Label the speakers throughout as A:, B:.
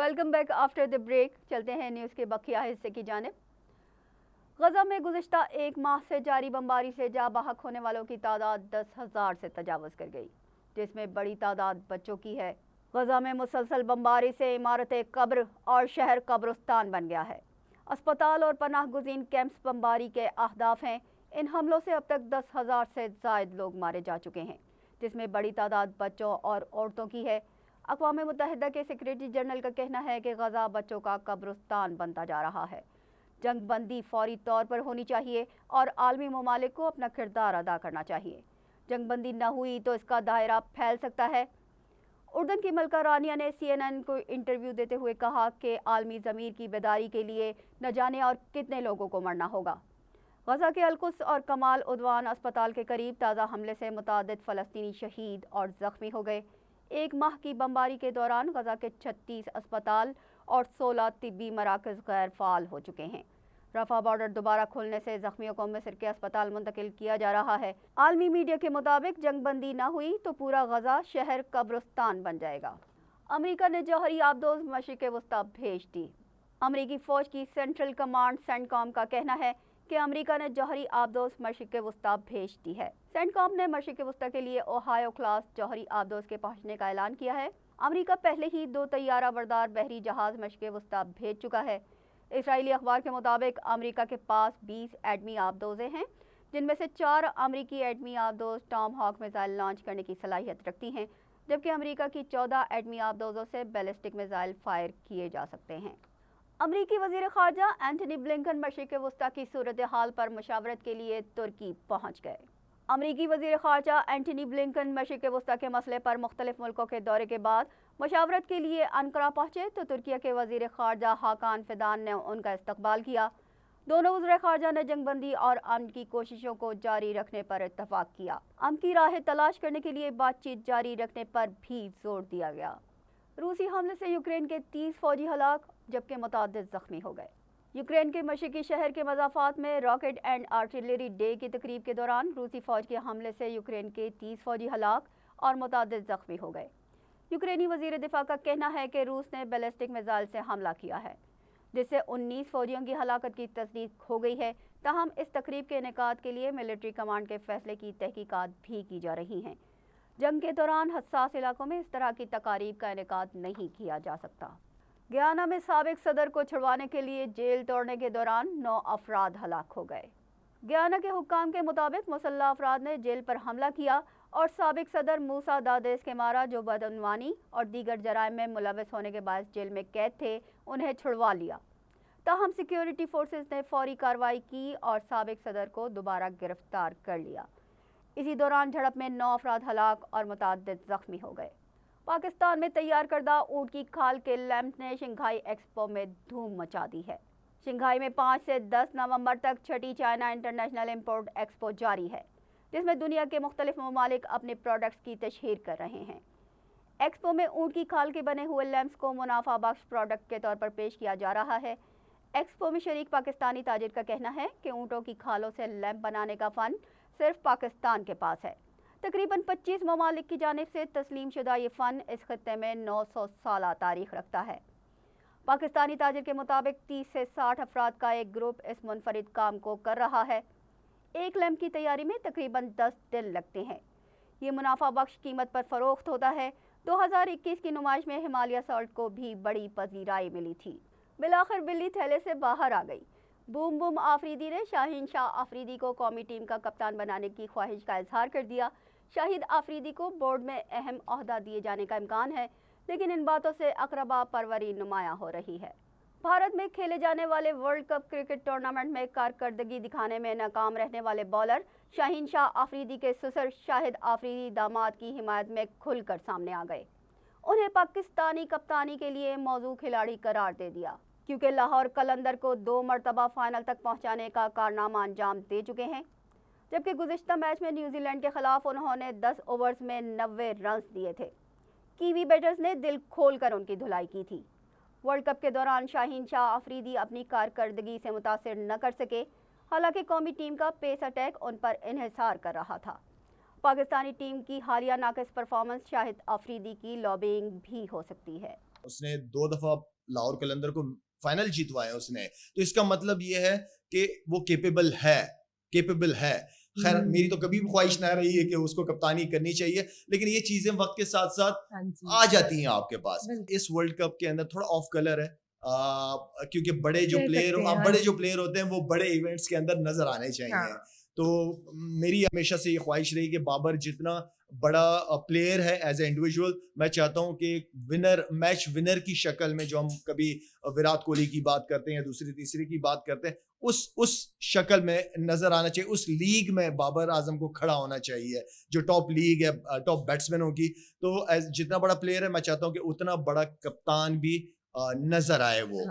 A: Welcome back after the break. چلتے ہیں news کے بقیہ حصے کی جانب. غزہ میں گزشتہ ایک ماہ سے جاری بمباری سے جاں بحق ہونے والوں کی تعداد 10,000 سے تجاوز کر گئی، جس میں بڑی تعداد بچوں کی ہے. غزہ میں مسلسل بمباری سے عمارت قبر اور شہر قبرستان بن گیا ہے. اسپتال اور پناہ گزین کیمپس بمباری کے اہداف ہیں. ان حملوں سے اب تک 10,000 سے زائد لوگ مارے جا چکے ہیں، جس میں بڑی تعداد بچوں اور عورتوں کی ہے. اقوام متحدہ کے سیکریٹری جنرل کا کہنا ہے کہ غزہ بچوں کا قبرستان بنتا جا رہا ہے. جنگ بندی فوری طور پر ہونی چاہیے اور عالمی ممالک کو اپنا کردار ادا کرنا چاہیے. جنگ بندی نہ ہوئی تو اس کا دائرہ پھیل سکتا ہے. اردن کی ملکہ رانیہ نے CNN کو انٹرویو دیتے ہوئے کہا کہ عالمی ضمیر کی بیداری کے لیے نہ جانے اور کتنے لوگوں کو مرنا ہوگا. غزہ کے القدس اور کمال عدوان اسپتال کے قریب تازہ حملے سے متعدد فلسطینی شہید اور زخمی ہو گئے. ایک ماہ کی بمباری کے دوران غزہ کے 36 اسپتال اور 16 طبی مراکز غیر فعال ہو چکے ہیں. رفح بارڈر دوبارہ کھلنے سے زخمیوں کو مصر کے اسپتال منتقل کیا جا رہا ہے. عالمی میڈیا کے مطابق جنگ بندی نہ ہوئی تو پورا غزہ شہر قبرستان بن جائے گا. امریکہ نے جوہری آبدوز مشرق وسطی بھیج دی. امریکی فوج کی سینٹرل کمانڈ سینٹ کام کا کہنا ہے کہ امریکہ نے جوہری آبدوز مشرق وسطی بھیج دی ہے. سینٹ کام نے مشرق وسطی کے لیے اوہایو کلاس جوہری آبدوز کے پہنچنے کا اعلان کیا ہے. امریکہ پہلے ہی 2 طیارہ بردار بحری جہاز مشرق وسطی بھیج چکا ہے. اسرائیلی اخبار کے مطابق امریکہ کے پاس 20 ایٹمی آبدوزیں ہیں، جن میں سے 4 امریکی ایٹمی آبدوز ٹام ہاک میزائل لانچ کرنے کی صلاحیت رکھتی ہیں، جبکہ امریکہ کی 14 ایٹمی آبدوزوں سے بیلسٹک میزائل فائر کیے جا سکتے ہیں. امریکی وزیر خارجہ اینٹونی بلنکن مشرق وسطی کی صورتحال پر مشاورت کے لیے ترکی پہنچ گئے. امریکی وزیر خارجہ اینٹونی بلنکن مشرق وسطی کے مسئلے پر مختلف ملکوں کے دورے کے بعد مشاورت کے لیے انقرہ پہنچے تو ترکیہ کے وزیر خارجہ حاکان فیدان نے ان کا استقبال کیا. دونوں وزراء خارجہ نے جنگ بندی اور امن کی کوششوں کو جاری رکھنے پر اتفاق کیا. امن کی راہیں تلاش کرنے کے لیے بات چیت جاری رکھنے پر بھی زور دیا گیا. روسی حملے سے یوکرین کے 30 فوجی ہلاک جبکہ متعدد زخمی ہو گئے. یوکرین کے مشرقی شہر کے مضافات میں راکٹ اینڈ آرٹلری ڈے کی تقریب کے دوران روسی فوج کے حملے سے یوکرین کے 30 فوجی ہلاک اور متعدد زخمی ہو گئے. یوکرینی وزیر دفاع کا کہنا ہے کہ روس نے بیلسٹک میزائل سے حملہ کیا ہے، جس سے 19 فوجیوں کی ہلاکت کی تصدیق ہو گئی ہے. تاہم اس تقریب کے انعقاد کے لیے ملٹری کمانڈ کے فیصلے کی تحقیقات بھی کی جا رہی ہیں. جنگ کے دوران حساس علاقوں میں اس طرح کی تقاریب کا انعقاد نہیں کیا جا سکتا. گیانا میں سابق صدر کو چھڑوانے کے لیے جیل توڑنے کے دوران 9 افراد ہلاک ہو گئے. گیانا کے حکام کے مطابق مسلح افراد نے جیل پر حملہ کیا اور سابق صدر موسیٰ دادیس کے مارا، جو بدعنوانی اور دیگر جرائم میں ملوث ہونے کے باعث جیل میں قید تھے، انہیں چھڑوا لیا. تاہم سیکیورٹی فورسز نے فوری کارروائی کی اور سابق صدر کو دوبارہ گرفتار کر لیا. اسی دوران جھڑپ میں 9 افراد ہلاک اور متعدد زخمی ہو گئے. پاکستان میں تیار کردہ اونٹ کی کھال کے لیمپ نے شنگھائی ایکسپو میں دھوم مچا دی ہے. شنگھائی میں 5 سے 10 نومبر تک چھٹی چائنا انٹرنیشنل امپورٹ ایکسپو جاری ہے، جس میں دنیا کے مختلف ممالک اپنے پروڈکٹس کی تشہیر کر رہے ہیں. ایکسپو میں اونٹ کی کھال کے بنے ہوئے لیمپس کو منافع بخش پروڈکٹ کے طور پر پیش کیا جا رہا ہے. ایکسپو میں شریک پاکستانی تاجر کا کہنا ہے کہ اونٹوں کی کھالوں سے لیمپ بنانے کا فن صرف پاکستان کے پاس ہے. تقریباً 25 ممالک کی جانب سے تسلیم شدہ یہ فن اس خطے میں 900 سالہ تاریخ رکھتا ہے. پاکستانی تاجر کے مطابق 30 سے 60 افراد کا ایک گروپ اس منفرد کام کو کر رہا ہے. ایک لیمپ کی تیاری میں تقریباً 10 دن لگتے ہیں. یہ منافع بخش قیمت پر فروخت ہوتا ہے. 2021 کی نمائش میں ہمالیہ سالٹ کو بھی بڑی پذیرائی ملی تھی. بالآخر بلی تھیلے سے باہر آ گئی. بوم بوم آفریدی نے شاہین شاہ آفریدی کو قومی ٹیم کا کپتان بنانے کی خواہش کا اظہار کر دیا. شاہد آفریدی کو بورڈ میں اہم عہدہ دیے جانے کا امکان ہے، لیکن ان باتوں سے اقربا پروری نمایاں ہو رہی ہے. بھارت میں کھیلے جانے والے ورلڈ کپ کرکٹ ٹورنامنٹ میں کارکردگی دکھانے میں ناکام رہنے والے بالر شاہین شاہ آفریدی کے سسر شاہد آفریدی داماد کی حمایت میں کھل کر سامنے آ گئے. انہیں پاکستانی کپتانی کے لیے موزوں کھلاڑی قرار دے دیا، کیونکہ لاہور قلندر کو 2 مرتبہ فائنل تک پہنچانے کا کارنامہ انجام دے چکے ہیں. جبکہ گزشتہ میچ میں نیوزی لینڈ کے خلاف انہوں نے 10 اوورز میں 90 رنز دیے تھے. کیوی بیٹرز نے دل کھول کر ان کی دھلائی کی تھی. ورلڈ کپ کے دوران شاہین شاہ آفریدی اپنی کارکردگی سے متاثر نہ کر سکے، حالانکہ قومی ٹیم کا پیس اٹیک ان پر انحصار کر رہا تھا. پاکستانی ٹیم کی حالیہ ناقص پرفارمنس شاہد آفریدی کی لابینگ بھی ہو سکتی ہے.
B: اس نے 2 دفعہ لاہور قلندر کو فائنل جیتوائے اس نے, تو اس کا مطلب یہ ہے کہ وہ کیپیبل ہے. خیر میری تو کبھی بھی خواہش نہ رہی ہے کہ اس کو کپتانی کرنی چاہیے, لیکن یہ چیزیں وقت کے ساتھ ساتھ آ جاتی ہیں آپ کے پاس. اس ورلڈ کپ کے اندر تھوڑا آف کلر ہے, کیونکہ بڑے جو پلیئر ہوتے ہیں وہ بڑے ایونٹس کے اندر نظر آنے چاہیے. تو میری ہمیشہ سے یہ خواہش رہی کہ بابر جتنا بڑا پلیئر ہے ایز اے انڈیویجول, میں چاہتا ہوں کہ میچ ونر کی شکل میں, جو ہم کبھی وراٹ کوہلی کی بات کرتے ہیں یا دوسری تیسری کی بات کرتے ہیں, اس شکل میں نظر آنا چاہیے. اس لیگ میں بابر اعظم کو کھڑا ہونا چاہیے جو ٹاپ لیگ ہے ٹاپ بیٹسمینوں کی. تو جتنا بڑا پلیئر ہے میں چاہتا ہوں کہ اتنا بڑا کپتان بھی نظر آئے وہ.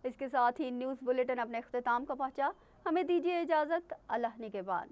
A: اس کے ساتھ ہی نیوز بلیٹن اپنے اختتام کا پہنچا. ہمیں دیجیے اجازت. اللہ نگہبان.